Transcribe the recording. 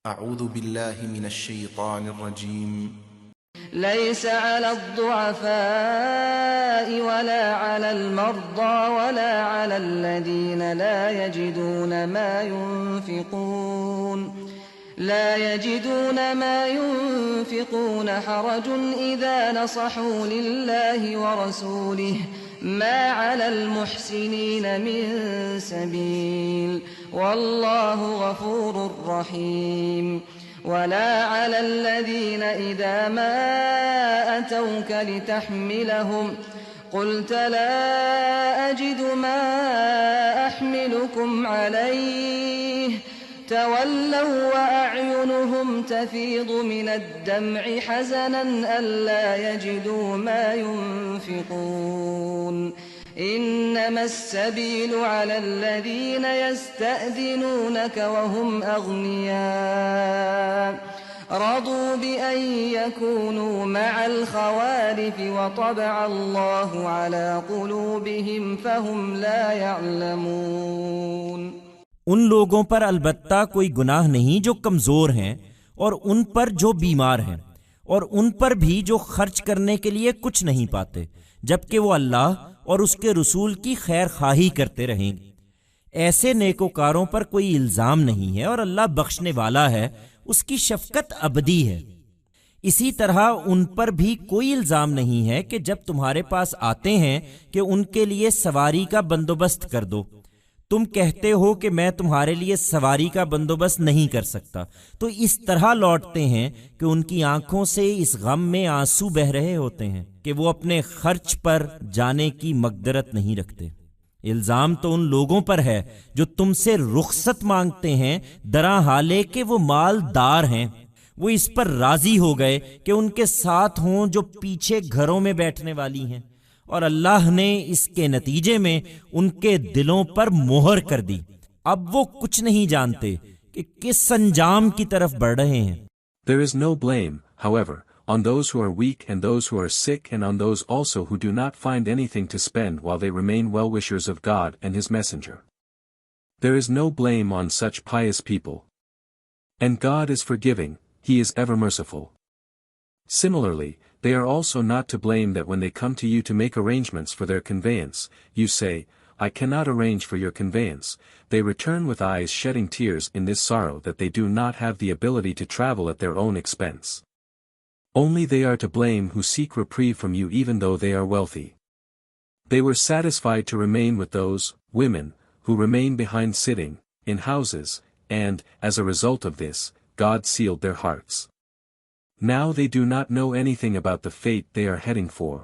اعوذ باللہ من الشیطان الرجیم ليس على الضعفاء ولا على المرضى ولا على الذين لا يجدون ما ينفقون حرج إذا نصحوا لله ورسوله ما على المحسنين من سبيل والله غفور رحيم ولا على الذين إذا ما أتوك لتحملهم قلت لا أجد ما أحملكم عليه تولوا وأعينهم تفيض من الدمع حزنا ألا يجدوا ما ينفقون إنما السبيل على الذين يستأذنونك وهم أغنياء رضوا بأن يكونوا مع الخوالف وطبع الله على قلوبهم فهم لا يعلمون۔ ان لوگوں پر البتہ کوئی گناہ نہیں جو کمزور ہیں، اور ان پر جو بیمار ہیں، اور ان پر بھی جو خرچ کرنے کے لیے کچھ نہیں پاتے، جبکہ وہ اللہ اور اس کے رسول کی خیر خواہی کرتے رہیں گے۔ ایسے نیکوکاروں پر کوئی الزام نہیں ہے، اور اللہ بخشنے والا ہے، اس کی شفقت ابدی ہے۔ اسی طرح ان پر بھی کوئی الزام نہیں ہے کہ جب تمہارے پاس آتے ہیں کہ ان کے لیے سواری کا بندوبست کر دو، تم کہتے ہو کہ میں تمہارے لیے سواری کا بندوبست نہیں کر سکتا، تو اس طرح لوٹتے ہیں کہ ان کی آنکھوں سے اس غم میں آنسو بہ رہے ہوتے ہیں کہ وہ اپنے خرچ پر جانے کی مقدرت نہیں رکھتے۔ الزام تو ان لوگوں پر ہے جو تم سے رخصت مانگتے ہیں، درا حالے کہ وہ مالدار ہیں۔ وہ اس پر راضی ہو گئے کہ ان کے ساتھ ہوں جو پیچھے گھروں میں بیٹھنے والی ہیں، اور اللہ نے اس کے نتیجے میں ان کے دلوں پر مہر کر دی۔ اب وہ کچھ نہیں جانتے کہ کس انجام کی طرف بڑھ رہے ہیں۔ There is no blame, however, on those who are weak and those who are sick and on those also who do not find anything to spend while they remain well-wishers of God and His Messenger. There is no blame on such pious people. And God is forgiving, He is ever merciful. Similarly, they are also not to blame that when they come to you to make arrangements for their conveyance, you say, I cannot arrange for your conveyance. They return with eyes shedding tears in this sorrow that they do not have the ability to travel at their own expense. Only they are to blame who seek reprieve from you even though they are wealthy. They were satisfied to remain with those women who remain behind sitting in houses, and, as a result of this, God sealed their hearts. Now they do not know anything about the fate they are heading for.